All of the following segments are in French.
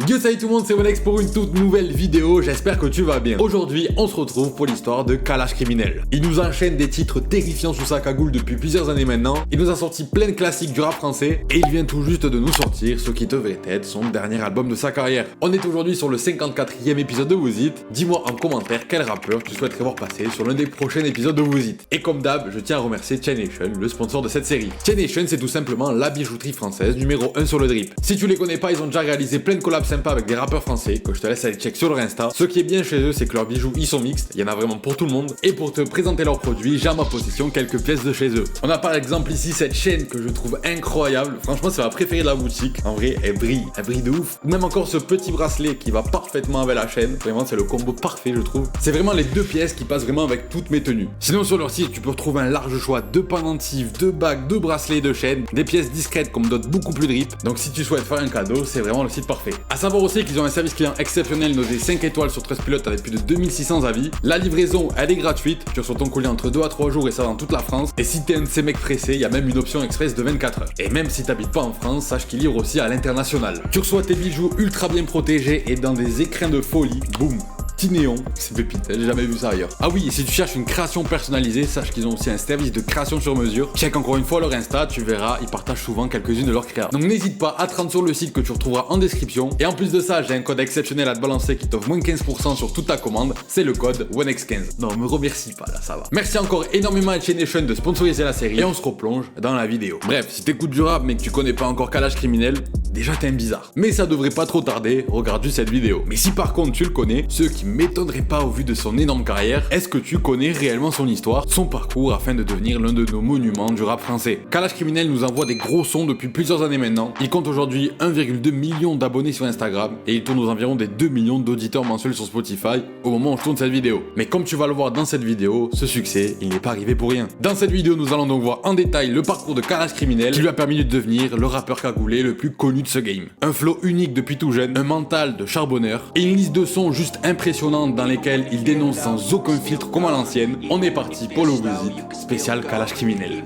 Yo salut tout le monde, c'est Wonex pour une toute nouvelle vidéo, j'espère que tu vas bien. Aujourd'hui, on se retrouve pour l'histoire de Kalash Criminel. Il nous enchaîne des titres terrifiants sous sa cagoule depuis plusieurs années maintenant, il nous a sorti plein de classiques du rap français, et il vient tout juste de nous sortir ce qui devrait être son dernier album de sa carrière. On est aujourd'hui sur le 54e épisode de Who's It. Dis-moi en commentaire quel rappeur tu souhaiterais voir passer sur l'un des prochains épisodes de Who's It. Et comme d'hab, je tiens à remercier Chain Nation, le sponsor de cette série. Chain Nation, c'est tout simplement la bijouterie française numéro 1 sur le drip. Si tu les connais pas, ils ont déjà réalisé plein de collabs sympas avec des rappeurs français que je te laisse aller check sur leur Insta. Ce qui est bien chez eux, c'est que leurs bijoux ils sont mixtes, il y en a vraiment pour tout le monde. Et pour te présenter leurs produits, j'ai à ma possession quelques pièces de chez eux. On a par exemple ici cette chaîne que je trouve incroyable. Franchement, c'est ma préférée de la boutique. En vrai, elle brille de ouf. Ou même encore ce petit bracelet qui va parfaitement avec la chaîne. Vraiment, c'est le combo parfait, je trouve. C'est vraiment les deux pièces qui passent vraiment avec toutes mes tenues. Sinon, sur leur site, tu peux retrouver un large choix de pendentifs, de bagues, de bracelets et de chaînes, des pièces discrètes comme d'autres beaucoup plus drip. Donc si tu souhaites faire un cadeau, c'est vraiment le site parfait. À savoir aussi qu'ils ont un service client exceptionnel noté 5 étoiles sur Trustpilot avec plus de 2600 avis. La livraison, elle est gratuite. Tu reçois ton colis entre 2 à 3 jours et ça dans toute la France. Et si t'es un de ces mecs pressés, il y a même une option express de 24 heures. Et même si t'habites pas en France, sache qu'il livre aussi à l'international. Tu reçois tes bijoux ultra bien protégés et dans des écrins de folie. Boum. Petit néon, c'est pépite, j'ai jamais vu ça ailleurs. Ah oui, et si tu cherches une création personnalisée, sache qu'ils ont aussi un service de création sur mesure. Check encore une fois leur Insta, tu verras, ils partagent souvent quelques-unes de leurs créas. Donc n'hésite pas à te rendre sur le site que tu retrouveras en description. Et en plus de ça, j'ai un code exceptionnel à te balancer qui t'offre moins 15% sur toute ta commande. C'est le code ONEX15. Non, me remercie pas là, ça va. Merci encore énormément à Chain Nation de sponsoriser la série et on se replonge dans la vidéo. Bref, si t'écoutes du rap mais que tu connais pas encore Kalash Criminel, déjà t'es un bizarre. Mais ça devrait pas trop tarder, regarde juste cette vidéo. Mais si par contre tu le connais, ce qui m'étonnerait pas au vu de son énorme carrière, est-ce que tu connais réellement son histoire, son parcours afin de devenir l'un de nos monuments du rap français. Kalash Criminel nous envoie des gros sons depuis plusieurs années maintenant. Il compte aujourd'hui 1,2 million d'abonnés sur Instagram et il tourne aux environs des 2 millions d'auditeurs mensuels sur Spotify au moment où je tourne cette vidéo. Mais comme tu vas le voir dans cette vidéo, ce succès, il n'est pas arrivé pour rien. Dans cette vidéo, nous allons donc voir en détail le parcours de Kalash Criminel qui lui a permis de devenir le rappeur cagoulé le plus connu de ce game. Un flow unique depuis tout jeune, un mental de charbonneur et une liste de sons juste impressionnante dans lesquels il dénonce sans aucun filtre comme à l'ancienne. On est parti pour le Who's It spécial Kalash Criminel.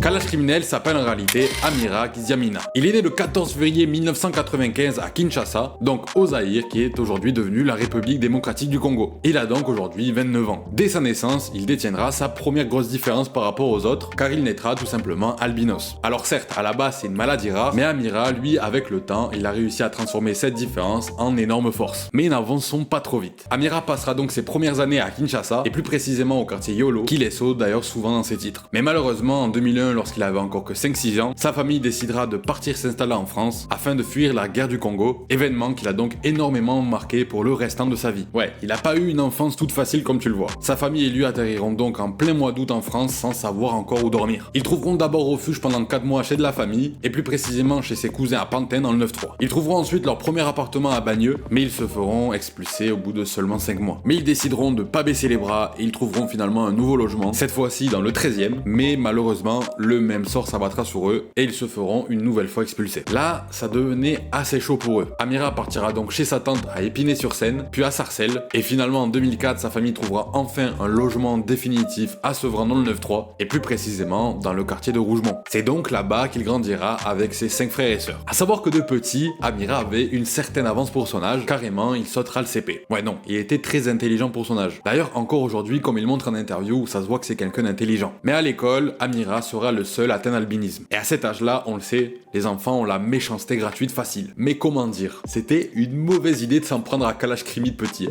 Kalash Criminel s'appelle en réalité Amira Gziamina. Il est né le 14 février 1995 à Kinshasa, donc au Zaïre qui est aujourd'hui devenu la République démocratique du Congo. Il a donc aujourd'hui 29 ans. Dès sa naissance, il détiendra sa première grosse différence par rapport aux autres, car il naîtra tout simplement albinos. Alors certes, à la base c'est une maladie rare, mais Amira, lui, avec le temps, il a réussi à transformer cette différence en énorme force. Mais n'avançons pas trop vite. Amira passera donc ses premières années à Kinshasa, et plus précisément au quartier Yolo, qui les saute d'ailleurs souvent dans ses titres. Mais malheureusement, en 2001, lorsqu'il avait encore que 5-6 ans, sa famille décidera de partir s'installer en France afin de fuir la guerre du Congo, événement qui l'a donc énormément marqué pour le restant de sa vie. Ouais, il a pas eu une enfance toute facile comme tu le vois. Sa famille et lui atterriront donc en plein mois d'août en France sans savoir encore où dormir. Ils trouveront d'abord refuge pendant 4 mois chez de la famille, et plus précisément chez ses cousins à Pantin dans le 9-3. Ils trouveront ensuite leur premier appartement à Bagneux, mais ils se feront expulser au bout de seulement 5 mois. Mais ils décideront de pas baisser les bras et ils trouveront finalement un nouveau logement, cette fois-ci dans le 13e, mais malheureusement, le même sort s'abattra sur eux et ils se feront une nouvelle fois expulsés. Là, ça devenait assez chaud pour eux. Amira partira donc chez sa tante à Épinay-sur-Seine, puis à Sarcelles, et finalement en 2004, sa famille trouvera enfin un logement définitif à Sevran dans le 9-3, et plus précisément dans le quartier de Rougemont. C'est donc là-bas qu'il grandira avec ses 5 frères et sœurs. A savoir que de petit, Amira avait une certaine avance pour son âge, carrément il sautera le CP. Ouais non, il était très intelligent pour son âge. D'ailleurs, encore aujourd'hui, comme il montre en interview, ça se voit que c'est quelqu'un d'intelligent. Mais à l'école, Amira sera le seul atteint l'albinisme. Et à cet âge-là, on le sait, les enfants ont la méchanceté gratuite facile. Mais comment dire, c'était une mauvaise idée de s'en prendre à Kalash Crimi de petit.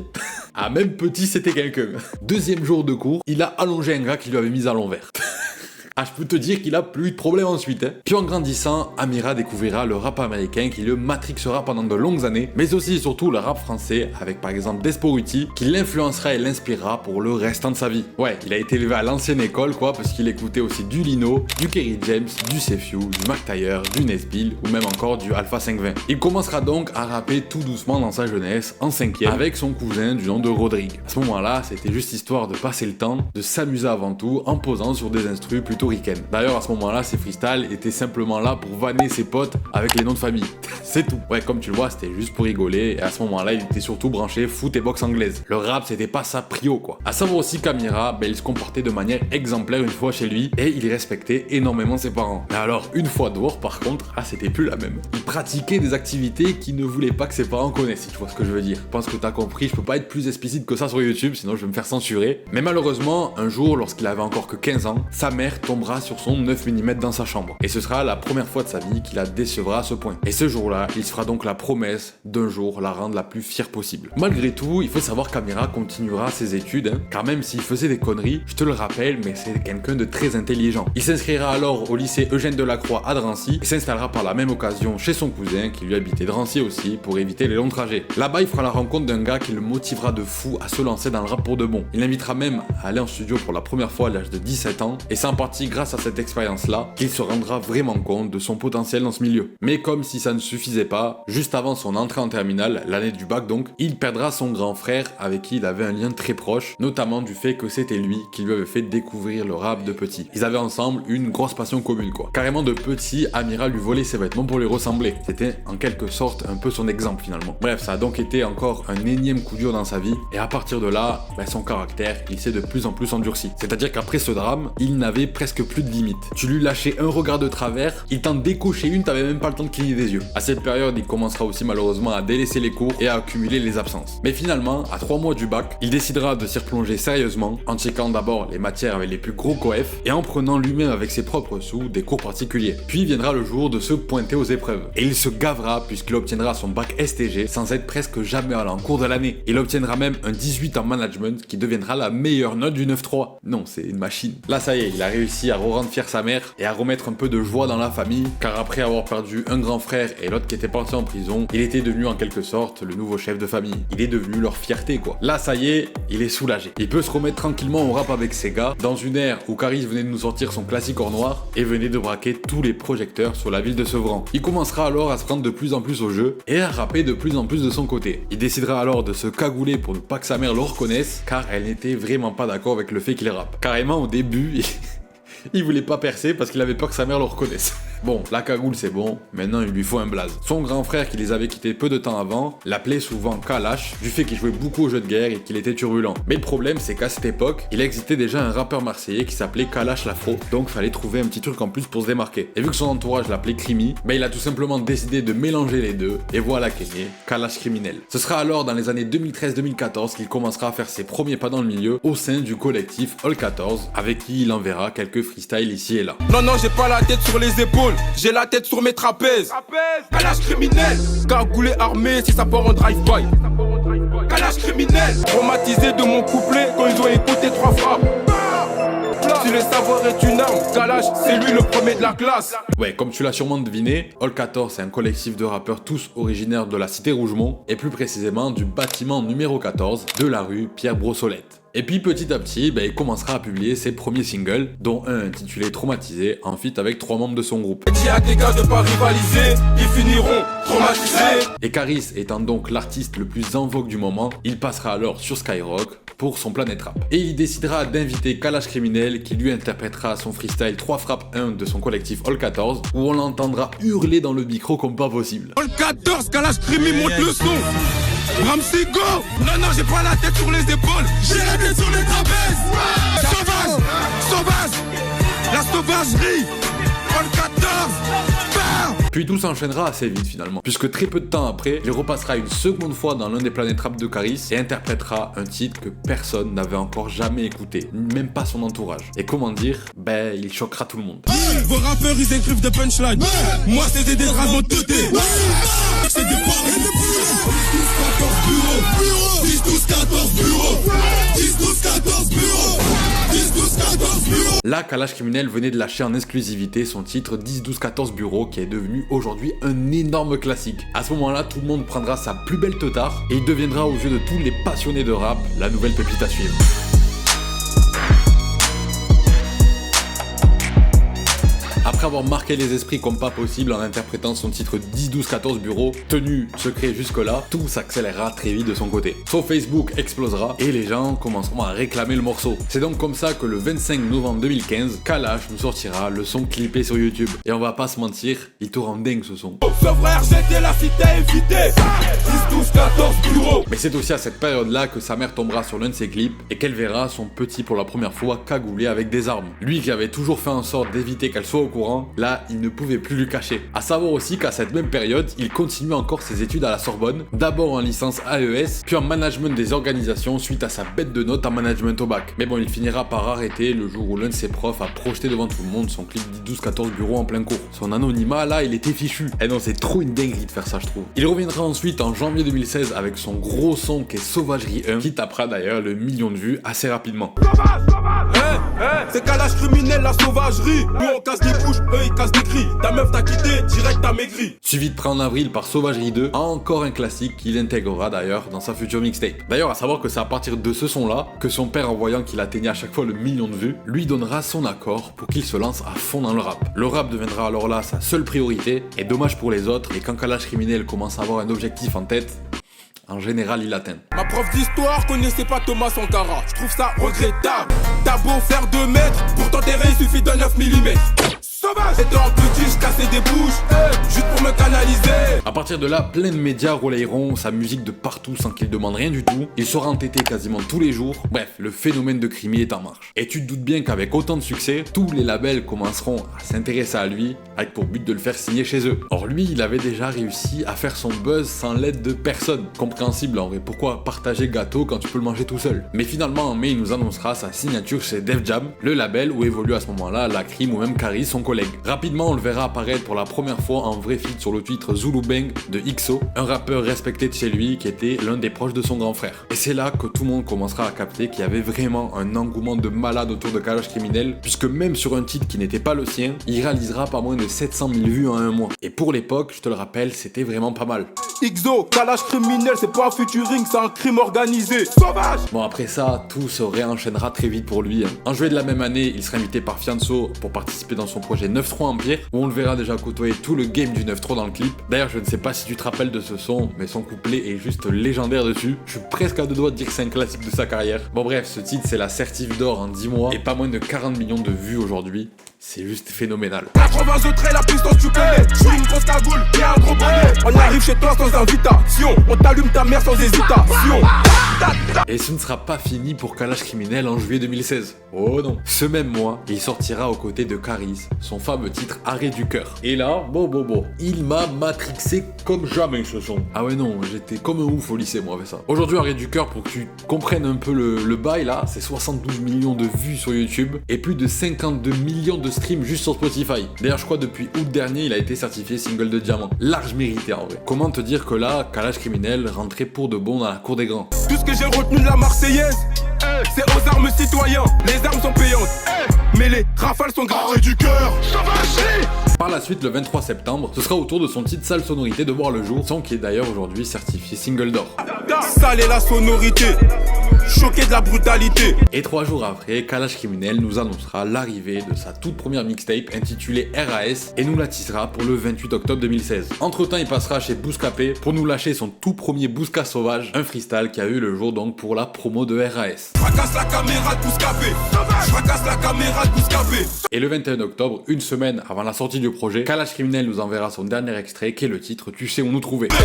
Ah, même petit, c'était quelqu'un. Deuxième jour de cours, il a allongé un gars qui lui avait mis à l'envers. Ah, je peux te dire qu'il a plus eu de problème ensuite. Puis en grandissant, Amira découvrira le rap américain qui le matrixera pendant de longues années, mais aussi et surtout le rap français avec par exemple Desporuti qui l'influencera et l'inspirera pour le restant de sa vie. Ouais, il a été élevé à l'ancienne école quoi, parce qu'il écoutait aussi du Lino, du Kerry James, du Sefiu, du Mac Taylor, du Nesbill ou même encore du Alpha 520. Il commencera donc à rapper tout doucement dans sa jeunesse, en 5e, avec son cousin du nom de Rodrigue. À ce moment-là, c'était juste histoire de passer le temps, de s'amuser avant tout, en posant sur des instrus plutôt portoricaine. D'ailleurs, à ce moment-là, ses freestyles étaient simplement là pour vanner ses potes avec les noms de famille. C'est tout. Ouais, comme tu le vois, c'était juste pour rigoler, et à ce moment-là, il était surtout branché foot et boxe anglaise. Le rap, c'était pas sa prio, quoi. À savoir aussi qu'Amira, il se comportait de manière exemplaire une fois chez lui, et il respectait énormément ses parents. Mais alors, une fois dehors, par contre, c'était plus la même. Il pratiquait des activités qu'il ne voulait pas que ses parents connaissent, si tu vois ce que je veux dire. Je pense que t'as compris, je peux pas être plus explicite que ça sur YouTube, sinon je vais me faire censurer. Mais malheureusement, un jour, lorsqu'il avait encore que 15 ans, sa mère tombera sur son 9 mm dans sa chambre. Et ce sera la première fois de sa vie qu'il la décevra à ce point. Et ce jour-là, il se fera donc la promesse d'un jour la rendre la plus fière possible. Malgré tout, il faut savoir qu'Amira continuera ses études, car même s'il faisait des conneries, je te le rappelle, mais c'est quelqu'un de très intelligent. Il s'inscrira alors au lycée Eugène Delacroix à Drancy et s'installera par la même occasion chez son cousin qui lui habitait Drancy aussi pour éviter les longs trajets. Là-bas, il fera la rencontre d'un gars qui le motivera de fou à se lancer dans le rap pour de bon. Il l'invitera même à aller en studio pour la première fois à l'âge de 17 ans et c'est en partie grâce à cette expérience-là qu'il se rendra vraiment compte de son potentiel dans ce milieu. Mais comme si ça ne suffisait pas, juste avant son entrée en terminale, l'année du bac donc, il perdra son grand frère avec qui il avait un lien très proche, notamment du fait que c'était lui qui lui avait fait découvrir le rap de petit. Ils avaient ensemble une grosse passion commune quoi. Carrément de petit, Amira lui volait ses vêtements pour lui ressembler. C'était en quelque sorte un peu son exemple finalement. Bref, ça a donc été encore un énième coup dur dans sa vie et à partir de là, son caractère, il s'est de plus en plus endurci. C'est-à-dire qu'après ce drame, il n'avait presque plus de limites. Tu lui lâchais un regard de travers, il t'en décochait une, t'avais même pas le temps de cligner des yeux. À cette période, il commencera aussi malheureusement à délaisser les cours et à accumuler les absences. Mais finalement, à 3 mois du bac, il décidera de s'y replonger sérieusement en checkant d'abord les matières avec les plus gros coefs et en prenant lui-même avec ses propres sous des cours particuliers. Puis viendra le jour de se pointer aux épreuves. Et il se gavera puisqu'il obtiendra son bac STG sans être presque jamais allé en cours de l'année. Il obtiendra même un 18 en management qui deviendra la meilleure note du 9-3. Non, c'est une machine. Là, ça y est, il a réussi à rendre fier sa mère et à remettre un peu de joie dans la famille, car après avoir perdu un grand frère et l'autre qui était parti en prison, il était devenu en quelque sorte le nouveau chef de famille. Il est devenu leur fierté quoi. Là, ça y est, il est soulagé. Il peut se remettre tranquillement au rap avec ses gars, dans une ère où Caris venait de nous sortir son classique or noir et venait de braquer tous les projecteurs sur la ville de Sevran. Il commencera alors à se prendre de plus en plus au jeu et à rapper de plus en plus de son côté. Il décidera alors de se cagouler pour ne pas que sa mère le reconnaisse, car elle n'était vraiment pas d'accord avec le fait qu'il rappe. Carrément au début, il voulait pas percer parce qu'il avait peur que sa mère le reconnaisse. Bon, la cagoule c'est bon, maintenant il lui faut un blaze. Son grand frère qui les avait quittés peu de temps avant l'appelait souvent Kalash, du fait qu'il jouait beaucoup aux jeux de guerre et qu'il était turbulent. Mais le problème c'est qu'à cette époque, il existait déjà un rappeur marseillais qui s'appelait Kalash l'Afro, donc fallait trouver un petit truc en plus pour se démarquer. Et vu que son entourage l'appelait Crimi, il a tout simplement décidé de mélanger les deux, et voilà qu'est né Kalash Criminel. Ce sera alors dans les années 2013-2014 qu'il commencera à faire ses premiers pas dans le milieu au sein du collectif All 14, avec qui il enverra quelques freestyles ici et là. Non, j'ai pas la tête sur les épaules. J'ai la tête sur mes trapèzes. Kalash criminel, cagoulé armé si ça part en drive-by. Kalash criminel, traumatisé de mon couplet quand ils ont écouté 3 frappes. Si le savoir est une arme, Kalash, c'est lui le premier de la classe. Ouais, comme tu l'as sûrement deviné, All 14 c'est un collectif de rappeurs tous originaires de la cité Rougemont, et plus précisément du bâtiment numéro 14 de la rue Pierre Brossolette. Et puis petit à petit, il commencera à publier ses premiers singles, dont un intitulé Traumatisé, en feat avec 3 membres de son groupe. Dis à tes gars de pas rivaliser, ils finiront traumatisés. Et Caris étant donc l'artiste le plus en vogue du moment, il passera alors sur Skyrock pour son Planète Rap. Et il décidera d'inviter Kalash Criminel qui lui interprétera son freestyle 3 frappes 1 de son collectif All 14, où on l'entendra hurler dans le micro comme pas possible. All 14, Kalash Criminel monte le son. Ramsey go. Non, j'ai pas la tête sur les épaules. J'ai la tête sur les trapèzes. Sauvage, sauvage. La sauvagerie. All 14. Puis tout s'enchaînera assez vite finalement, puisque très peu de temps après, il repassera une seconde fois dans l'un des Planètes Rap de Caris et interprétera un titre que personne n'avait encore jamais écouté, même pas son entourage. Et comment dire, il choquera tout le monde. Vos rappeurs ils écrivent des punchlines. Moi c'est des draps de teuté. C'est des paris. 10, 12, 14 bureaux. 10, 12, 14 bureaux. 10, 12, 14 bureaux. Là, Kalash Criminel venait de lâcher en exclusivité son titre 10, 12, 14 bureaux qui est devenu aujourd'hui un énorme classique. À ce moment-là, tout le monde prendra sa plus belle teutard et il deviendra aux yeux de tous les passionnés de rap la nouvelle pépite à suivre. Après avoir marqué les esprits comme pas possible en interprétant son titre 10-12-14 bureau, tenu secret jusque-là, tout s'accélérera très vite de son côté. Son Facebook explosera et les gens commenceront à réclamer le morceau. C'est donc comme ça que le 25 novembre 2015, Kalash nous sortira le son clippé sur YouTube. Et on va pas se mentir, il te rend dingue ce son. Ce frère, j'étais la cité évitée. 10-12-14 bureau. Mais c'est aussi à cette période-là que sa mère tombera sur l'un de ses clips et qu'elle verra son petit pour la première fois cagoulé avec des armes. Lui qui avait toujours fait en sorte d'éviter qu'elle soit au courant, là il ne pouvait plus lui cacher. A savoir aussi qu'à cette même période, il continue encore ses études à la Sorbonne, d'abord en licence AES, puis en management des organisations suite à sa bête de notes en management au bac. Mais bon, il finira par arrêter le jour où l'un de ses profs a projeté devant tout le monde son clip 10-12-14 bureau en plein cours. Son anonymat là, il était fichu. Eh non, c'est trop une dinguerie de faire ça, je trouve. Il reviendra ensuite en janvier 2016 avec son gros son qui est Sauvagerie 1, qui tapera d'ailleurs le million de vues assez rapidement. C'est Kalash criminel, la sauvagerie. Nous on casse des bouches, eux ils cassent des cris. Ta meuf t'a quitté, direct t'as maigri. Suivi de près en avril par Sauvagerie 2, encore un classique qu'il intégrera d'ailleurs dans sa future mixtape. D'ailleurs, à savoir que c'est à partir de ce son-là que son père, en voyant qu'il atteignait à chaque fois le million de vues, lui donnera son accord pour qu'il se lance à fond dans le rap. Le rap deviendra alors là sa seule priorité, et dommage pour les autres, et quand Kalash criminel commence à avoir un objectif en tête, en général, il l'atteint. Ma prof d'histoire connaissait pas Thomas Sankara. Je trouve ça regrettable. T'as beau faire 2 mètres, pour t'enterrer il suffit de 9 mm. Sauvage. Étant petit, je cassais des bouches, juste pour me canaliser. À partir de là, plein de médias relayeront sa musique de partout sans qu'il demande rien du tout. Il sera entêté quasiment tous les jours. Bref, le phénomène de Crimi est en marche. Et tu te doutes bien qu'avec autant de succès, tous les labels commenceront à s'intéresser à lui, avec pour but de le faire signer chez eux. Or lui, il avait déjà réussi à faire son buzz sans l'aide de personne. Compréhensible en vrai, pourquoi partager gâteau quand tu peux le manger tout seul? Mais finalement en mai, il nous annoncera sa signature chez Def Jam, le label où évolue à ce moment-là Lacrim ou même Caris, son collègue. Rapidement, on le verra apparaître pour la première fois en vrai feat sur le titre Zulu Bang de XO, un rappeur respecté de chez lui qui était l'un des proches de son grand frère. Et c'est là que tout le monde commencera à capter qu'il y avait vraiment un engouement de malade autour de Kalash criminel, puisque même sur un titre qui n'était pas le sien, il réalisera pas moins de 700 000 vues en un mois. Et pour l'époque, je te le rappelle, c'était vraiment pas mal. XO, Kalash criminel, c'est pas un featuring, c'est un crime organisé. Sauvage. Bon, après ça, tout se réenchaînera très vite pour lui. En juillet de la même année, il sera invité par Fianso pour participer dans son projet 9-3 Empire, où on le verra déjà côtoyer tout le game du 9-3 dans le clip. D'ailleurs, je ne sais pas si tu te rappelles de ce son, mais son couplet est juste légendaire dessus. Je suis presque à deux doigts de dire que c'est un classique de sa carrière. Bon bref, ce titre c'est la certif d'or en 10 mois et pas moins de 40 millions de vues aujourd'hui. C'est juste phénoménal. 80 autres, la puissance tu connais. Je suis une grosse cagoule et un gros bonnet. On arrive chez toi sans invitation. On t'allume ta mère sans hésitation. Et ce ne sera pas fini pour Kalash criminel en juillet 2016. Oh non. Ce même mois, il sortira aux côtés de Caris, son fameux titre Arrêt du cœur. Et là, bon, il m'a matrixé comme jamais ce son. Ah ouais non, j'étais comme un ouf au lycée moi avec ça. Aujourd'hui, Arrêt du cœur, pour que tu comprennes un peu le bail là, c'est 72 millions de vues sur YouTube et plus de 52 millions de streams juste sur Spotify. D'ailleurs, je crois depuis août dernier, il a été certifié single de diamant. Large mérité en vrai. Comment te dire que là, Kalash criminel rentrait pour de bon dans la cour des grands. Tout ce que j'ai retenu de la Marseillaise, c'est aux armes citoyens. Les armes sont payantes, mais les rafales sont graves. Arrêt du cœur, sauvagerie. Par la suite, le 23 septembre, ce sera au tour de son titre Sale Sonorité de voir le jour, son qui est d'ailleurs aujourd'hui certifié single d'or. Sale est la sonorité, choqué de la brutalité. Et 3 jours après, Kalash criminel nous annoncera l'arrivée de sa toute première mixtape intitulée RAS et nous la teasera pour le 28 octobre 2016. Entre temps, il passera chez Bouscapé pour nous lâcher son tout premier Bousca sauvage, un freestyle qui a eu le jour donc pour la promo de RAS. Fracasse la caméra de Bouscapé, fracasse la caméra de Bouscapé. Et le 21 octobre, une semaine avant la sortie du projet, Kalash criminel nous enverra son dernier extrait qui est le titre Tu sais où nous trouver. 10,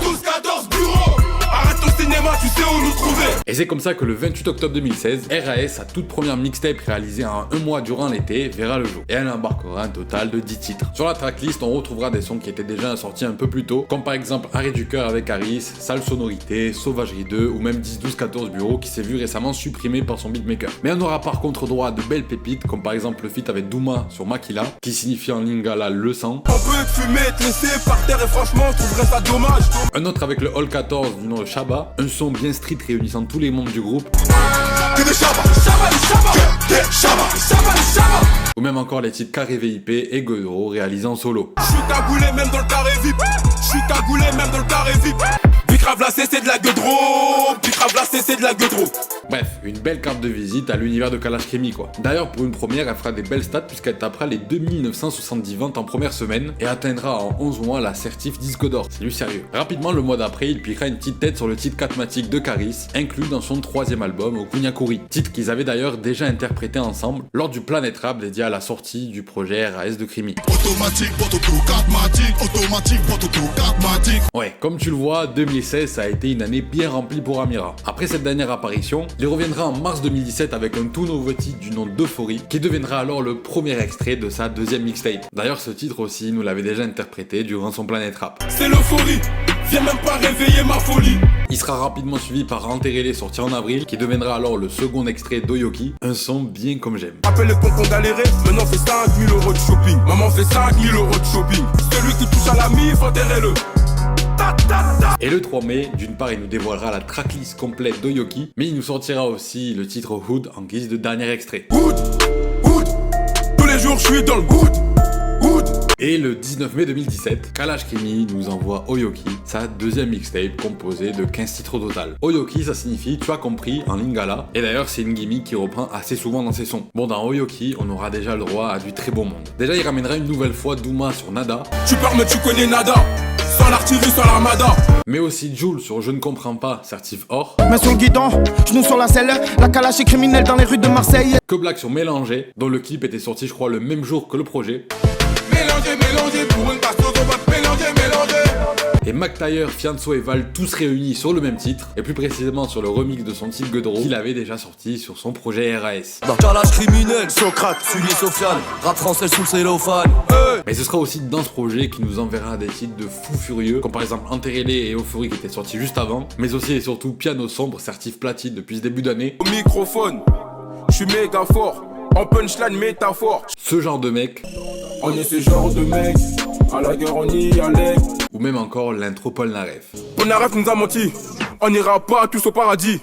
12, 14 bureaux. Arrête ton cinéma, tu sais où nous trouver. Et c'est comme ça que le 28 octobre 2016, RAS, sa toute première mixtape réalisée en un mois durant l'été, verra le jour. Et elle embarquera un total de 10 titres. Sur la tracklist, on retrouvera des sons qui étaient déjà sortis un peu plus tôt, comme par exemple Arrêt du cœur avec Caris, Sale Sonorité, Sauvagerie 2 ou même 10-12-14 bureau qui s'est vu récemment supprimé par son beatmaker. Mais on aura par contre droit à de belles pépites, comme par exemple le feat avec Douma sur Makila, qui signifie en lingala le sang. On peut te fumer, te laisser par terre et franchement, je trouverais ça dommage. Un autre avec le Hall 14 du nom de Shabba, un son bien street réunissant tous les membres du groupe. Ou même encore les titres Carré VIP et Godoro réalisés en solo. Je suis cagoulé même dans le carré VIP. Je suis cagoulé même dans le carré VIP. Vic Bicrave la c'est de la gueudreau. Bicrave la c'est de la gueudreau. Bref, une belle carte de visite à l'univers de Kalash Krimi quoi. D'ailleurs pour une première, elle fera des belles stats puisqu'elle tapera les 2970 ventes en première semaine et atteindra en 11 mois la certif disque d'or. C'est du sérieux. Rapidement le mois d'après, il piquera une petite tête sur le titre Catmatic de Caris, inclus dans son 3e album Okunyakuri. Titre qu'ils avaient d'ailleurs déjà interprété ensemble lors du Planet Rap dédié à la sortie du projet RAS de Krimi. Ouais, comme tu le vois, 2016 ça a été une année bien remplie pour Amira. Après cette dernière apparition, il reviendra en mars 2017 avec un tout nouveau titre du nom d'Euphorie, qui deviendra alors le premier extrait de sa 2e mixtape. D'ailleurs ce titre aussi, nous l'avait déjà interprété durant son Planet Rap. C'est l'euphorie, viens même pas réveiller ma folie. Il sera rapidement suivi par Enterré sorti en avril, qui deviendra alors le second extrait d'Oyoki, un son bien comme j'aime. Rappelle les pompes qu'on galérait, maintenant fait 5000 € de shopping. Maman fait 5000 € de shopping. Celui qui touche à la mif, enterrez-le. Et le 3 mai, d'une part il nous dévoilera la tracklist complète d'Oyoki, mais il nous sortira aussi le titre Hood en guise de dernier extrait. Hood, Hood, tous les jours je suis dans le Hood, Hood. Et le 19 mai 2017, Kalash Krimi nous envoie Oyoki, sa 2e mixtape composée de 15 titres au total. Oyoki ça signifie tu as compris en lingala, et d'ailleurs c'est une gimmick qui reprend assez souvent dans ses sons. Bon dans Oyoki, on aura déjà le droit à du très beau monde. Déjà il ramènera une nouvelle fois Douma sur Nada. Tu parles mais tu connais nada. Sans l'artillerie, sans l'armada. Mais aussi Jules sur Je ne comprends pas, certif or. Main sur le guidon, genoux sur la selle, la calache est criminelle dans les rues de Marseille. Que Black sur Mélangé, dont le clip était sorti je crois le même jour que le projet. Mélanger, pour une passeuse, on va mélanger. Et McTyre, Fianso et Val tous réunis sur le même titre, et plus précisément sur le remix de son titre Gueudreau, qu'il avait déjà sorti sur son projet RAS. Kalash criminel, Socrate, Sully Sofiane, rap français sous le cellophane. Mais ce sera aussi dans ce projet qu'il nous enverra des titres de fous furieux, comme par exemple Enterré et Euphorie qui étaient sortis juste avant, mais aussi et surtout Piano Sombre, certif platine depuis ce début d'année. Au microphone, je suis méga fort, en punchline métaphore. Ce genre de mec. On est ce genre de mec, à la guerre on y allait. Ou même encore l'intro Paul Naref. Paul Naref nous a menti, on n'ira pas tous au paradis.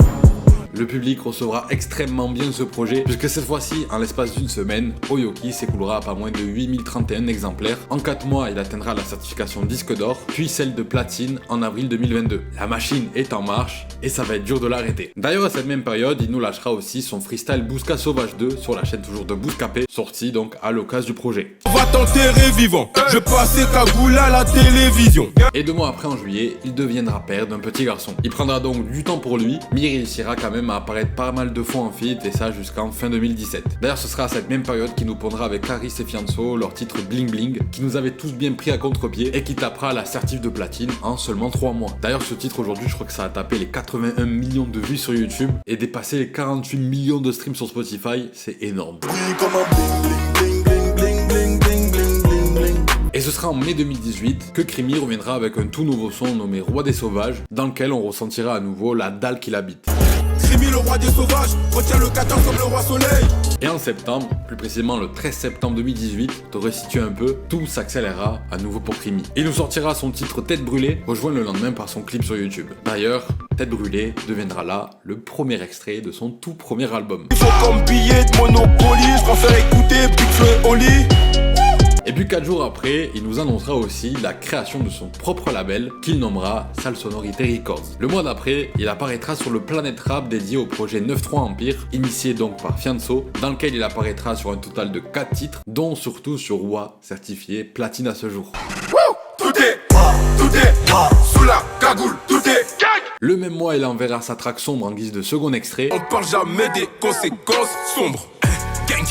Le public recevra extrêmement bien ce projet, puisque cette fois-ci, en l'espace d'une semaine, Oyoki s'écoulera à pas moins de 8031 exemplaires. En 4 mois, il atteindra la certification disque d'or, puis celle de platine en avril 2022. La machine est en marche, et ça va être dur de l'arrêter. D'ailleurs, à cette même période, il nous lâchera aussi son freestyle Bousca Sauvage 2 sur la chaîne toujours de Bouscapé, sorti donc à l'occasion du projet. On va t'enterrer vivant, je passais cagoule à la télévision. Et 2 mois après, en juillet, il deviendra père d'un petit garçon. Il prendra donc du temps pour lui, mais il réussira quand même à apparaître pas mal de fois en feat, et ça jusqu'en fin 2017. D'ailleurs ce sera à cette même période qu'il nous pondra avec Caris et Fianso leur titre Bling Bling, qui nous avait tous bien pris à contre-pied et qui tapera la certif de platine en seulement 3 mois. D'ailleurs ce titre aujourd'hui je crois que ça a tapé les 81 millions de vues sur YouTube et dépassé les 48 millions de streams sur Spotify, c'est énorme. Et ce sera en mai 2018 que Krimi reviendra avec un tout nouveau son nommé Roi des Sauvages, dans lequel on ressentira à nouveau la dalle qu'il habite. Krimi le roi des sauvages, retiens le 14 comme le roi soleil. Et en septembre, plus précisément le 13 septembre 2018, te resitue un peu, tout s'accélérera à nouveau pour Krimi. Il nous sortira son titre Tête Brûlée, rejoint le lendemain par son clip sur YouTube. D'ailleurs, Tête Brûlée deviendra là le premier extrait de son tout premier album. Il faut comme billet de Monopoly, je préfère écouter Big Flo et Oli. Et puis 4 jours après, il nous annoncera aussi la création de son propre label qu'il nommera Sale Sonorité Records. Le mois d'après, il apparaîtra sur le Planet Rap dédié au projet 9-3 Empire, initié donc par Fianso, dans lequel il apparaîtra sur un total de 4 titres, dont surtout sur Roi, certifié platine à ce jour. Tout est sous la cagoule, tout est gang. Le même mois, il enverra sa track Sombre en guise de second extrait. On parle jamais des conséquences sombres. Gang,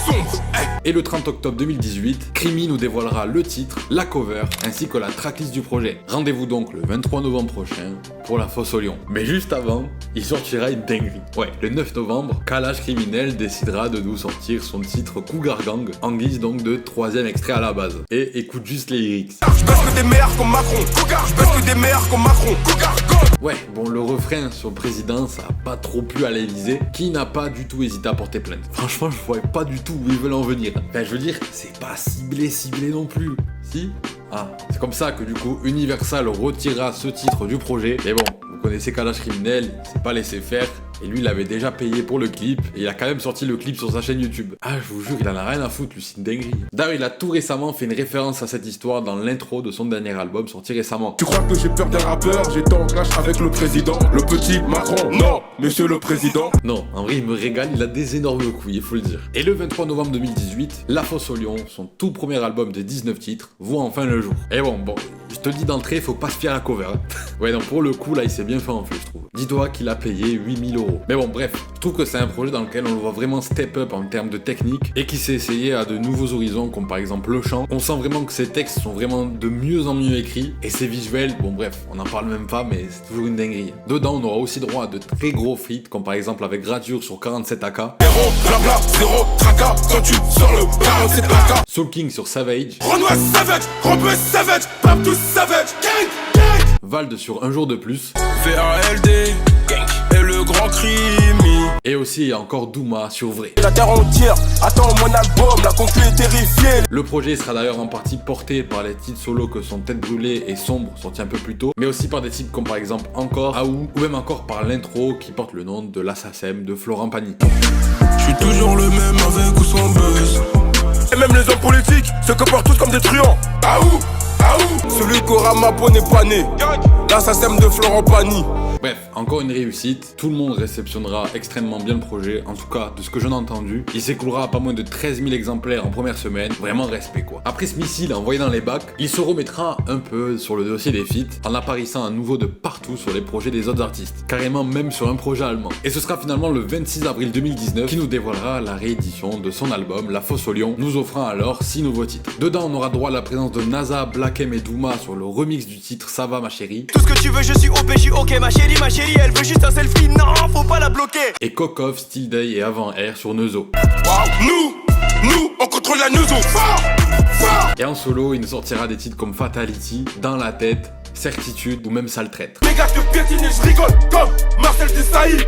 sombre. Et le 30 octobre 2018, Krimi nous dévoilera le titre, la cover, ainsi que la tracklist du projet. Rendez-vous donc le 23 novembre prochain pour la Fosse au Lion. Mais juste avant, il sortira une dinguerie. Ouais, le 9 novembre, Kalash Criminel décidera de nous sortir son titre Cougar Gang, en guise donc de 3e extrait à la base. Et écoute juste les lyrics. Je baisse que des meilleurs comme Macron, Cougar. Je baisse que des meilleurs comme Macron, Cougar Gang. Ouais, bon, le refrain sur le président, ça a pas trop plu à l'Elysée, qui n'a pas du tout hésité à porter plainte. Franchement, je voyais pas du tout où ils veulent en venir. Enfin, je veux dire, c'est pas ciblé non plus. Si? Ah, c'est comme ça que du coup, Universal retirera ce titre du projet. Mais bon, vous connaissez Kalash Criminel, c'est pas laissé faire. Et lui, il avait déjà payé pour le clip, et il a quand même sorti le clip sur sa chaîne YouTube. Ah, je vous jure, il en a rien à foutre, lui, c'est une dinguerie. D'ailleurs, il a tout récemment fait une référence à cette histoire dans l'intro de son dernier album sorti récemment. Tu crois que j'ai peur des rappeurs? J'étais en clash avec le président. Le petit Macron, non, monsieur le président. Non, en vrai, il me régale, il a des énormes couilles, il faut le dire. Et le 23 novembre 2018, La Fosse au Lion, son tout premier album de 19 titres, voit enfin le jour. Et bon, je te le dis d'entrée, faut pas se fier à la cover. Hein. Ouais, non, pour le coup, là, il s'est bien fait enfler, je trouve. Dis-toi qu'il a payé 8000 €. Mais bon, bref, je trouve que c'est un projet dans lequel on le voit vraiment step up en termes de technique et qui s'est essayé à de nouveaux horizons, comme par exemple le chant. On sent vraiment que ses textes sont vraiment de mieux en mieux écrits et ses visuels, bon bref, on n'en parle même pas, mais c'est toujours une dinguerie. Dedans, on aura aussi droit à de très gros feats, comme par exemple avec Gradure sur 47 AK. Héros, blabla, zéro, tracas, quand tu sors le 47 AK. Soul King sur Savage. Renoir Savage, Robert Savage, Babdou Savage, gang, gang. Vald sur Un jour de plus. VALD, gang, et le grand crimi. Et aussi, il y a encore Douma sur Vrai. La terre entière, attends mon album, la concu est terrifiée. Le projet sera d'ailleurs en partie porté par les titres solos que sont Tête brûlée et Sombre, sortis un peu plus tôt, mais aussi par des titres comme par exemple Encore, Aou, ou même encore par l'intro qui porte le nom de l'Assassin de Florent Pagny. Je suis toujours le même avec ou sans buzz. Et même les hommes politiques se comportent tous comme des truands. Aou, aou. Celui qui aura ma peau n'est pas né. L'assassin de Florent Pagny. Bref, encore une réussite, tout le monde réceptionnera extrêmement bien le projet, en tout cas de ce que j'en ai entendu. Il s'écoulera à pas moins de 13 000 exemplaires en première semaine, vraiment respect quoi. Après ce missile envoyé dans les bacs, il se remettra un peu sur le dossier des feats, en apparaissant à nouveau de partout sur les projets des autres artistes, carrément même sur un projet allemand. Et ce sera finalement le 26 avril 2019 qui nous dévoilera la réédition de son album La Fosse au Lion, nous offrant alors 6 nouveaux titres. Dedans on aura droit à la présence de NASA, Black M et Douma sur le remix du titre Ça va ma chérie. Tout ce que tu veux, je suis OPJ, ok ma chérie, elle veut juste un selfie, non, faut pas la bloquer. Et Kokov, Still Day et Avant Air sur Neuzo. Wow. Nous, on contrôle la Neuzo. Fort. Et en solo, il nous sortira des titres comme Fatality, Dans la tête, Certitude ou même Sale traître. Les gars, je piétine et je rigole comme Marcel Desailly.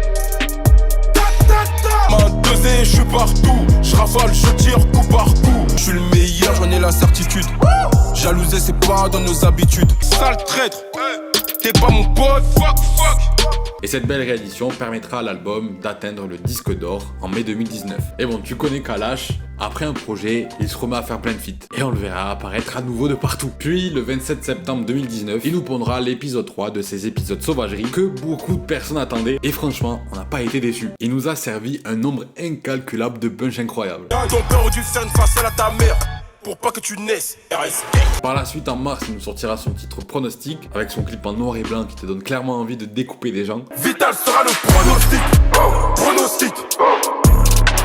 Main pesée, je suis partout. Je rafale, je tire coup par coup. Je suis le meilleur, j'en ai la certitude. Jalouser, c'est pas dans nos habitudes. Sale traître, t'es pas mon pote. Fuck. Et cette belle réédition permettra à l'album d'atteindre le disque d'or en mai 2019. Et bon, tu connais Kalash, après un projet, il se remet à faire plein de feats. Et on le verra apparaître à nouveau de partout. Puis, le 27 septembre 2019, il nous pondra l'épisode 3 de ces épisodes sauvageries que beaucoup de personnes attendaient. Et franchement, on n'a pas été déçus. Il nous a servi un nombre incalculable de punch incroyables. Ton père aurait dû faire une faciale à ta mère. Pour pas que tu naisses, RS. Par la suite, en mars, il nous sortira son titre Pronostic, avec son clip en noir et blanc qui te donne clairement envie de découper des gens. Vital sera le pronostic.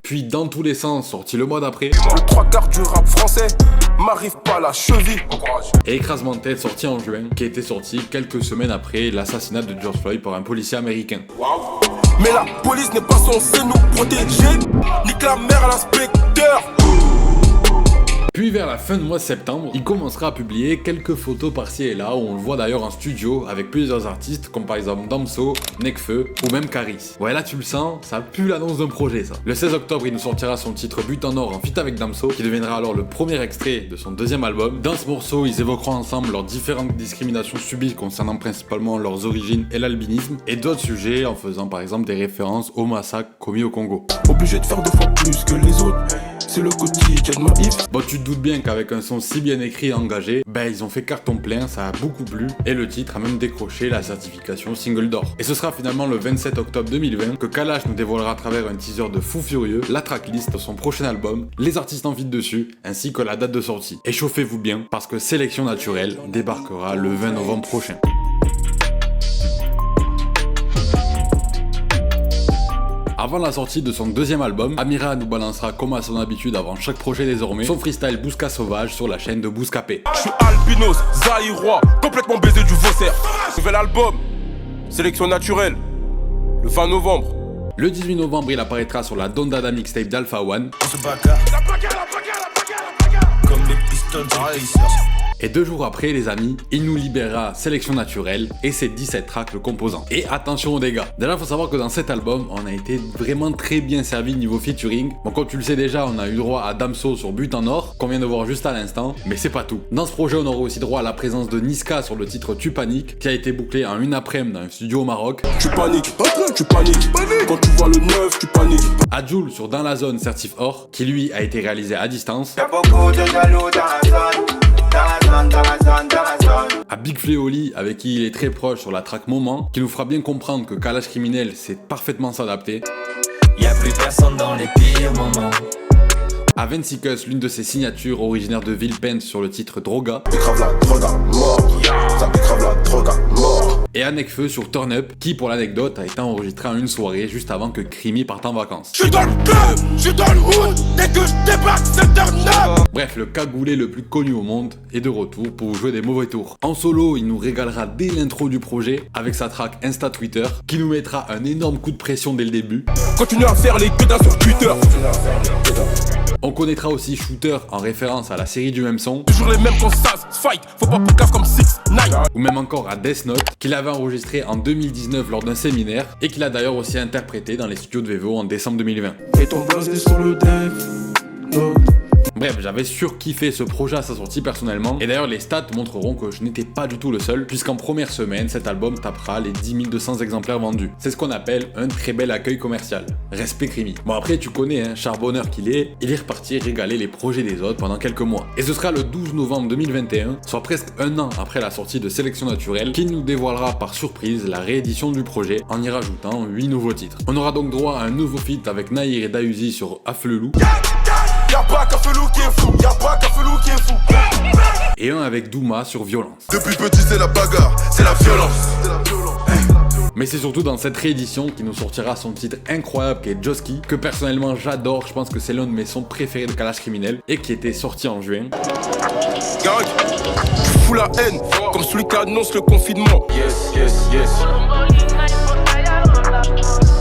Puis, dans tous les sens, sorti le mois d'après. Le 3/4 du rap français m'arrive pas à la cheville. Et Écrasement de tête, sorti en juin, qui a été sorti quelques semaines après l'assassinat de George Floyd par un policier américain. Wow. Mais la police n'est pas censée nous protéger. Nique la mère à l'inspecteur. Puis vers la fin du mois de septembre, il commencera à publier quelques photos par-ci et là où on le voit d'ailleurs en studio avec plusieurs artistes comme par exemple Damso, Nekfeu ou même Caris. Ouais là tu le sens, ça pue l'annonce d'un projet ça. Le 16 octobre il nous sortira son titre But en or en feat avec Damso qui deviendra alors le premier extrait de son deuxième album. Dans ce morceau ils évoqueront ensemble leurs différentes discriminations subies concernant principalement leurs origines et l'albinisme et d'autres sujets en faisant par exemple des références au massacre commis au Congo. Obligé de faire 2 fois plus que les autres. C'est le quotidien de ma if. Bon, tu te doutes bien qu'avec un son si bien écrit et engagé, ils ont fait carton plein, ça a beaucoup plu, et le titre a même décroché la certification single d'or. Et ce sera finalement le 27 octobre 2020 que Kalash nous dévoilera à travers un teaser de fou furieux la tracklist de son prochain album, les artistes en feat dessus, ainsi que la date de sortie. Et chauffez-vous bien, parce que Sélection Naturelle débarquera le 20 novembre prochain. Avant la sortie de son deuxième album, Amira nous balancera comme à son habitude avant chaque projet désormais son freestyle Bousca Sauvage sur la chaîne de Bouscapé. Je suis albinos, zaïrois, complètement baisé du Vaussaire. Nouvel album, Sélection Naturelle, le 20 novembre. Le 18 novembre, il apparaîtra sur la Don Dada mixtape d'Alpha One. On se bagarre. La bagarre. Comme les pistons. Et 2 jours après les amis, il nous libérera Sélection Naturelle et ses 17 tracks le composant. Et attention aux dégâts. Déjà faut savoir que dans cet album, on a été vraiment très bien servi niveau featuring. Bon comme tu le sais déjà, on a eu droit à Damso sur But en Or, qu'on vient de voir juste à l'instant, mais c'est pas tout. Dans ce projet, on aura aussi droit à la présence de Niska sur le titre Tu paniques, qui a été bouclé en une après-midi dans un studio au Maroc. Tu paniques, quand tu vois le neuf, tu paniques. À Jul sur Dans la Zone Certif Or, qui lui a été réalisé à distance. Y'a beaucoup de jaloux dans la zone. Dans la zone. À Big Fleoli, avec qui il est très proche sur la track Moment, qui nous fera bien comprendre que Kalash Criminel sait parfaitement s'adapter. Y'a plus personne dans les pires moments. À Vencicus, l'une de ses signatures originaire de Villepinte sur le titre Droga. Écrave la drogue à mort. Ça écrave la drogue à mort. Et à Nekfeu sur Turn Up, qui pour l'anecdote a été enregistré en une soirée juste avant que Crimi parte en vacances. J'suis dans le club, j'suis dans le hood. Dès que j'débarque, c'est turn up. Bref, le cagoulé le plus connu au monde est de retour pour vous jouer des mauvais tours. En solo, il nous régalera dès l'intro du projet avec sa track Insta Twitter, qui nous mettra un énorme coup de pression dès le début. Continue à faire les gueudins sur Twitter. On connaîtra aussi Shooter en référence à la série du même son. Toujours les mêmes qu'on s'asse, fight. Faut pas pour cave comme 6ix9ine. Ou même encore à Death Note, qu'il avait enregistré en 2019 lors d'un séminaire et qu'il a d'ailleurs aussi interprété dans les studios de Vevo en décembre 2020. Et ton boss est sur le dev. Bref, j'avais surkiffé ce projet à sa sortie personnellement, et d'ailleurs les stats montreront que je n'étais pas du tout le seul, puisqu'en première semaine, cet album tapera les 10 200 exemplaires vendus. C'est ce qu'on appelle un très bel accueil commercial. Respect Crimi. Bon après tu connais, hein, charbonneur qu'il est, il est reparti régaler les projets des autres pendant quelques mois. Et ce sera le 12 novembre 2021, soit presque un an après la sortie de Sélection Naturelle, qu'il nous dévoilera par surprise la réédition du projet, en y rajoutant 8 nouveaux titres. On aura donc droit à un nouveau feat avec Nahir et Dayuzi sur Afflelou. Y'a pas qu'un felou qui est fou, y'a pas qu'un felou qui est fou. Et un avec Douma sur Violence. Depuis petit c'est la bagarre, c'est la violence. Mais c'est surtout dans cette réédition qu'il nous sortira son titre incroyable qui est Joski, que personnellement j'adore, je pense que c'est l'un de mes sons préférés de Kalash Criminel et qui était sorti en juin. Gang, tu fous la haine, comme celui qui annonce le confinement. Yes, yes, yes.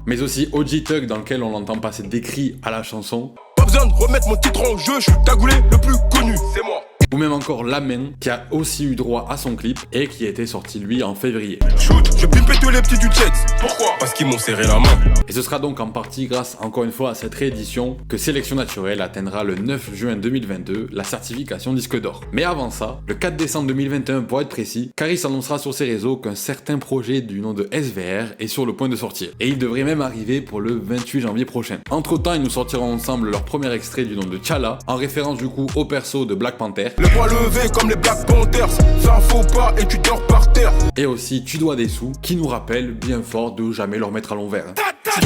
Mais aussi OG Thug dans lequel on l'entend passer des cris à la chanson. Pas besoin de remettre mon titre en jeu, je suis le cagoulé le plus connu, c'est moi. Ou même encore Lamen, qui a aussi eu droit à son clip et qui était sorti lui en février. Shoot, je pimpais tous les petits du Jets. Pourquoi? Parce qu'ils m'ont serré la main. Et ce sera donc en partie grâce encore une fois à cette réédition que Sélection Naturelle atteindra le 9 juin 2022 la certification disque d'or. Mais avant ça, le 4 décembre 2021 pour être précis, Caris annoncera sur ses réseaux qu'un certain projet du nom de SVR est sur le point de sortir. Et il devrait même arriver pour le 28 janvier prochain. Entre temps, ils nous sortiront ensemble leur premier extrait du nom de T'Challa, en référence du coup au perso de Black Panther. Le poing levé comme les Black Panthers, fais un faux pas et tu dors par terre. Et aussi Tu dois des sous, qui nous rappelle bien fort de jamais leur mettre à l'envers. Tu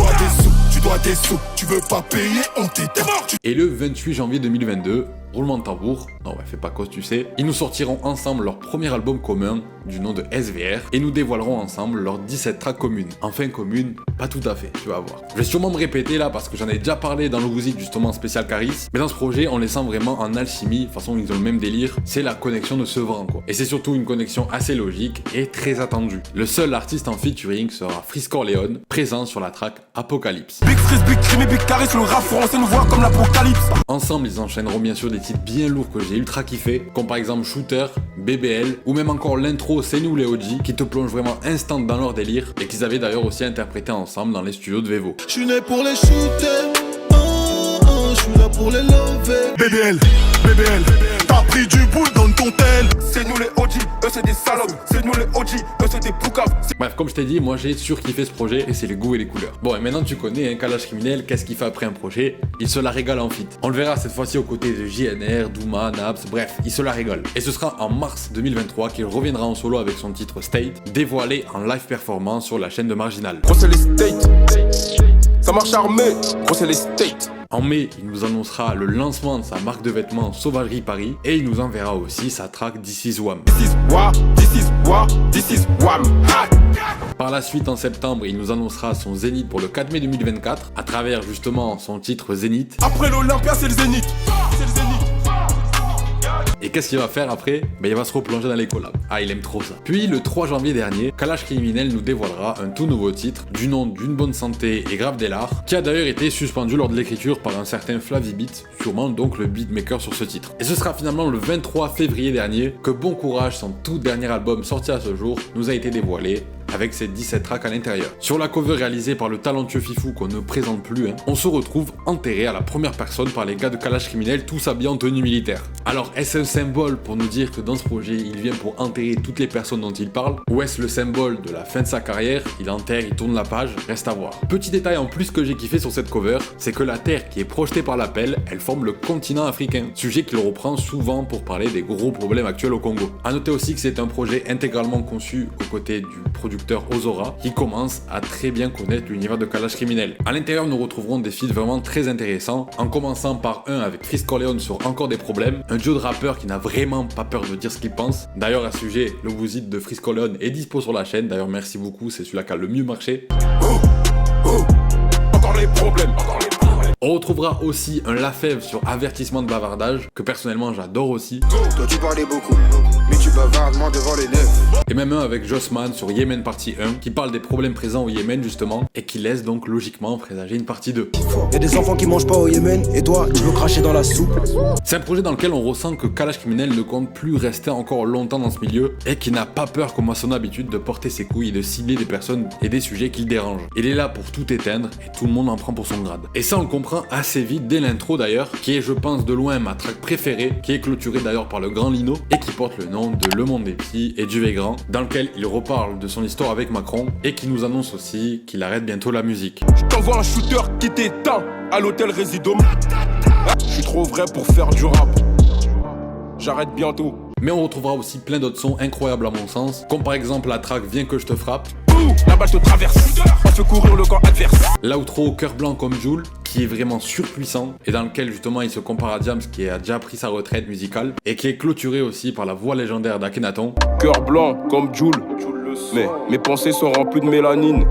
dois des sous, tu veux pas payer, on t'éteint. Et le 28 janvier 2022, roulement de tambour, non ouais fais pas cause tu sais, ils nous sortiront ensemble leur premier album commun du nom de SVR et nous dévoileront ensemble leurs 17 tracks communes. Enfin communes, pas tout à fait, tu vas voir. Je vais sûrement me répéter là parce que j'en ai déjà parlé dans le Wouzid justement spécial Caris, mais dans ce projet on les sent vraiment en alchimie, de toute façon ils ont le même délire, c'est la connexion de Sevran quoi. Et c'est surtout une connexion assez logique et très attendue. Le seul artiste en featuring sera Freeze Corleone, présent sur la track Apocalypse. Big Freeze, Big Crime, Big Caris, le rap français nous voit comme l'apocalypse. Ensemble ils enchaîneront bien sûr des titres bien lourds que j'ai ultra kiffé, comme par exemple Shooter, BBL, ou même encore l'intro C'est nous les OG, qui te plonge vraiment instant dans leur délire, et qu'ils avaient d'ailleurs aussi interprété ensemble dans les studios de Vevo. Je suis né pour les shooter, je suis là pour les lover. BBL, t'as pris du boule dans ton tel. C'est nous les OG, eux c'est des salopes. C'est nous les OG, eux c'est des poucaves. Bref, comme je t'ai dit, moi j'ai surkiffé ce projet et c'est les goûts et les couleurs. Bon, et maintenant tu connais, Kalash Criminel, qu'est-ce qu'il fait après un projet? Il se la régale en feat. On le verra cette fois-ci aux côtés de JNR, Douma, Naps, bref, il se la régale. Et ce sera en mars 2023 qu'il reviendra en solo avec son titre State, dévoilé en live performance sur la chaîne de Marginal. Gros c'est les States, ça marche armé. Gros c'est les States. En mai, il nous annoncera le lancement de sa marque de vêtements Sauvagerie Paris et il nous enverra aussi sa track This Is Wham. This is what, this is what, this is wham. Par la suite, en septembre, il nous annoncera son Zénith pour le 4 mai 2024 à travers justement son titre Zénith. Après l'Olympia, c'est le Zénith. C'est le Zénith. Et qu'est-ce qu'il va faire après? Il va se replonger dans les collabs. Ah, il aime trop ça. Puis le 3 janvier dernier, Kalash Criminel nous dévoilera un tout nouveau titre du nom d'Une bonne santé et Grave Delard, qui a d'ailleurs été suspendu lors de l'écriture par un certain Flavy Beat, sûrement donc le beatmaker sur ce titre. Et ce sera finalement le 23 février dernier que Bon Courage, son tout dernier album sorti à ce jour, nous a été dévoilé, avec ses 17 tracks à l'intérieur. Sur la cover réalisée par le talentueux Fifou qu'on ne présente plus, on se retrouve enterré à la première personne par les gars de Kalash Criminel, tous habillés en tenue militaire. Alors est-ce un symbole pour nous dire que dans ce projet il vient pour enterrer toutes les personnes dont il parle, ou est-ce le symbole de la fin de sa carrière, il enterre, il tourne la page, reste à voir. Petit détail en plus que j'ai kiffé sur cette cover, c'est que la terre qui est projetée par l'appel, elle forme le continent africain, sujet qu'il reprend souvent pour parler des gros problèmes actuels au Congo. A noter aussi que c'est un projet intégralement conçu aux côtés du producteur Ozora, qui commence à très bien connaître l'univers de Kalash Criminel. À l'intérieur, nous retrouverons des feats vraiment très intéressants, en commençant par un avec Freeze Corleone sur Encore des problèmes, un duo de rappeurs qui n'a vraiment pas peur de dire ce qu'il pense. D'ailleurs, à ce sujet, le Woozid de Freeze Corleone est dispo sur la chaîne, d'ailleurs merci beaucoup, c'est celui-là qui a le mieux marché. Encore les problèmes, encore les problèmes. On retrouvera aussi un Lafèvre sur Avertissement de bavardage, que personnellement j'adore aussi. Toi tu parlais beaucoup, mais tu bavardes moins devant les lèvres. Et même un avec Jossman sur Yémen partie 1, qui parle des problèmes présents au Yémen justement, et qui laisse donc logiquement présager une partie 2. Y'a des enfants qui mangent pas au Yémen, et toi, tu veux cracher dans la soupe. C'est un projet dans lequel on ressent que Kalash Criminel ne compte plus rester encore longtemps dans ce milieu, et qui n'a pas peur comme à son habitude de porter ses couilles et de cibler des personnes et des sujets qui le dérangent. Il est là pour tout éteindre, et tout le monde en prend pour son grade. Et ça on le comprend assez vite dès l'intro d'ailleurs, qui est je pense de loin ma track préférée, qui est clôturée d'ailleurs par le grand Lino, et qui porte le nom de Le Monde des Petits et du Végrand, dans lequel il reparle de son histoire avec Macron, et qui nous annonce aussi qu'il arrête bientôt la musique. Je t'envoie un shooter qui t'éteint à l'hôtel Résidom. Je suis trop vrai pour faire du rap. J'arrête bientôt. Mais on retrouvera aussi plein d'autres sons incroyables à mon sens, comme par exemple la track Viens que je te frappe, La balle te traverse, on fait courir le camp adverse. l'outro Cœur blanc comme Jul, qui est vraiment surpuissant, et dans lequel justement il se compare à Diams qui a déjà pris sa retraite musicale, et qui est clôturé aussi par la voix légendaire d'Akhenaton. Cœur blanc comme Jul, mais mes pensées sont remplies de mélanine.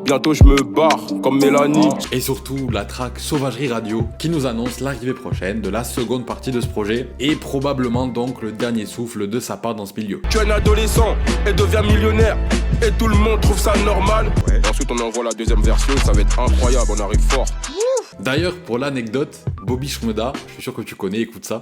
Bientôt je me barre comme Mélanie. Et surtout la track Sauvagerie Radio, qui nous annonce l'arrivée prochaine de la seconde partie de ce projet, et probablement donc le dernier souffle de sa part dans ce milieu. Tu es un adolescent et deviens millionnaire, et tout le monde trouve ça normal. Et ensuite on envoie la deuxième version, ça va être incroyable, on arrive fort. D'ailleurs, pour l'anecdote, Bobby Shmurda, je suis sûr que tu connais, écoute ça.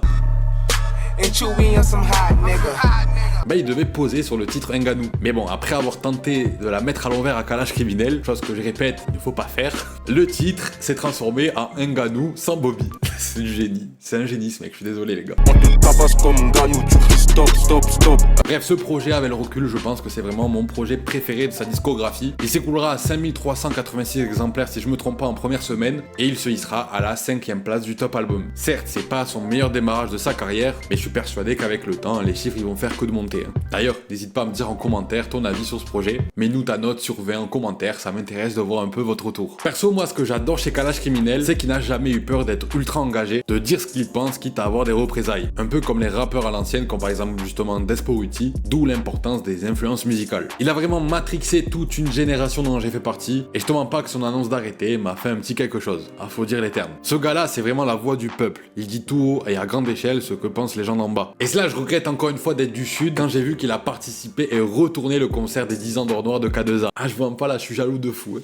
Il devait poser sur le titre Ngannou. Mais bon, après avoir tenté de la mettre à l'envers à Kalash Criminel, chose que je répète, il ne faut pas faire, le titre s'est transformé en Ngannou sans Bobby. C'est du génie. C'est un génie ce mec, je suis désolé les gars. On te tabasse comme Ngannou, tu cries stop, stop, stop. Bref, ce projet avec le recul, je pense que c'est vraiment mon projet préféré de sa discographie. Il s'écoulera à 5386 exemplaires si je me trompe pas en première semaine, et il se hissera à la 5e place du top album. Certes, c'est pas son meilleur démarrage de sa carrière, mais je suis persuadé qu'avec le temps, les chiffres ils vont faire que de monter. D'ailleurs, n'hésite pas à me dire en commentaire ton avis sur ce projet, mets-nous ta note sur 20 en commentaire, ça m'intéresse de voir un peu votre retour. Perso, moi ce que j'adore chez Kalash Criminel, c'est qu'il n'a jamais eu peur d'être ultra engagé, de dire ce qu'il pense, quitte à avoir des représailles. Un peu comme les rappeurs à l'ancienne, comme par exemple justement Despo Witty, d'où l'importance des influences musicales. Il a vraiment matrixé toute une génération dont j'ai fait partie, et je te mens pas que son annonce d'arrêter m'a fait un petit quelque chose. Ah, faut dire les termes. Ce gars-là, c'est vraiment la voix du peuple. Il dit tout haut et à grande échelle ce que pensent les gens d'en bas. Et cela, je regrette encore une fois d'être du Sud quand j'ai vu qu'il a participé et retourné le concert des 10 ans d'or noir de K2A. Ah, je vois pas là, je suis jaloux de fou.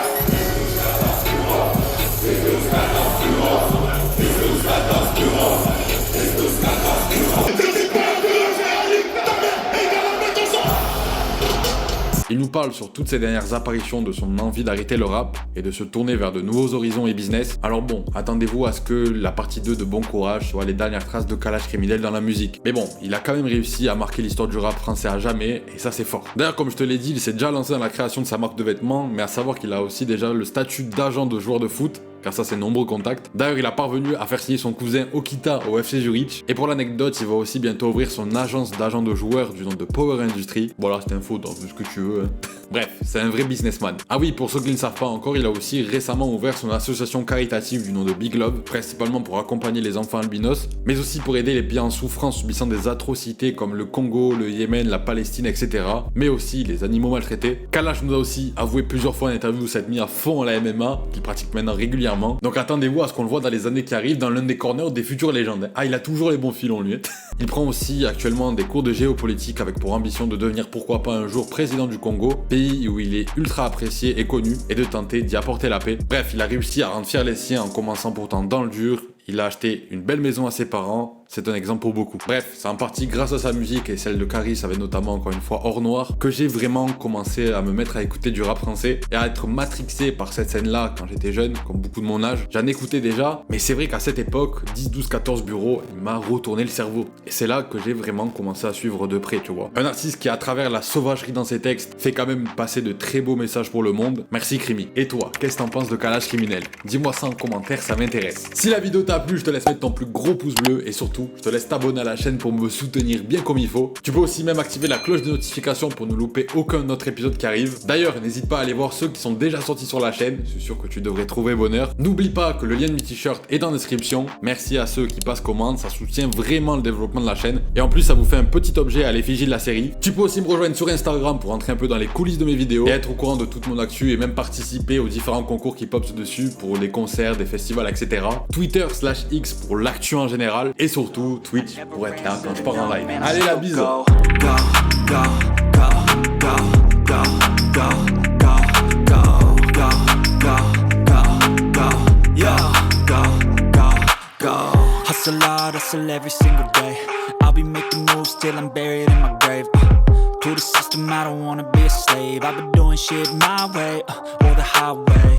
Il nous parle sur toutes ces dernières apparitions de son envie d'arrêter le rap et de se tourner vers de nouveaux horizons et business. Alors bon, attendez-vous à ce que la partie 2 de Bon Courage soit les dernières traces de Kalash Criminel dans la musique. Mais bon, il a quand même réussi à marquer l'histoire du rap français à jamais, et ça c'est fort. D'ailleurs, comme je te l'ai dit, il s'est déjà lancé dans la création de sa marque de vêtements, mais à savoir qu'il a aussi déjà le statut d'agent de joueur de foot, car ça c'est nombreux contacts. D'ailleurs, il a parvenu à faire signer son cousin Okita au FC Zurich, et pour l'anecdote, il va aussi bientôt ouvrir son agence d'agents de joueurs du nom de Power Industry. Bon là, c'est info, t'en fais ce que tu veux. Hein. Bref, c'est un vrai businessman. Ah oui, pour ceux qui ne le savent pas encore, il a aussi récemment ouvert son association caritative du nom de Big Love, principalement pour accompagner les enfants albinos, mais aussi pour aider les pays en souffrance subissant des atrocités comme le Congo, le Yémen, la Palestine, etc. Mais aussi les animaux maltraités. Kalash nous a aussi avoué plusieurs fois en interview s'être mis à fond à la MMA, qu'il pratique maintenant régulièrement, dernièrement. Donc attendez-vous à ce qu'on le voit dans les années qui arrivent dans l'un des corners des futures légendes. Ah, il a toujours les bons filons lui. Il prend aussi actuellement des cours de géopolitique avec pour ambition de devenir pourquoi pas un jour président du Congo, pays où il est ultra apprécié et connu, et de tenter d'y apporter la paix. Bref, il a réussi à rendre fiers les siens en commençant pourtant dans le dur. Il a acheté une belle maison à ses parents, c'est un exemple pour beaucoup. Bref, c'est en partie grâce à sa musique et celle de Caris avec notamment encore une fois Or Noir que j'ai vraiment commencé à me mettre à écouter du rap français et à être matrixé par cette scène-là quand j'étais jeune, comme beaucoup de mon âge. J'en écoutais déjà, mais c'est vrai qu'à cette époque, 10, 12, 14 bureaux, il m'a retourné le cerveau. Et c'est là que j'ai vraiment commencé à suivre de près, tu vois. Un artiste qui, à travers la sauvagerie dans ses textes, fait quand même passer de très beaux messages pour le monde. Merci Crimi. Et toi, qu'est-ce que t'en penses de Kalash Criminel? Dis-moi ça en commentaire, ça m'intéresse. Si la vidéo t'a plu, je te laisse mettre ton plus gros pouce bleu et surtout, je te laisse t'abonner à la chaîne pour me soutenir bien comme il faut. Tu peux aussi même activer la cloche de notification pour ne louper aucun autre épisode qui arrive. D'ailleurs, n'hésite pas à aller voir ceux qui sont déjà sortis sur la chaîne, je suis sûr que tu devrais trouver bonheur. N'oublie pas que le lien de mes t-shirts est dans la description. Merci à ceux qui passent commande, ça soutient vraiment le développement de la chaîne. Et en plus, ça vous fait un petit objet à l'effigie de la série. Tu peux aussi me rejoindre sur Instagram pour entrer un peu dans les coulisses de mes vidéos et être au courant de toute mon actu et même participer aux différents concours qui popent dessus pour les concerts, des festivals, etc. Twitter/X pour l'actu en général et surtout Twitch pour être là quand je pars en live. Allez la bise. Hustle hard, hustle every single day. I'll be making moves till I'm buried in my grave. To the system, I don't wanna be a slave. I've been doing shit my way, or the highway.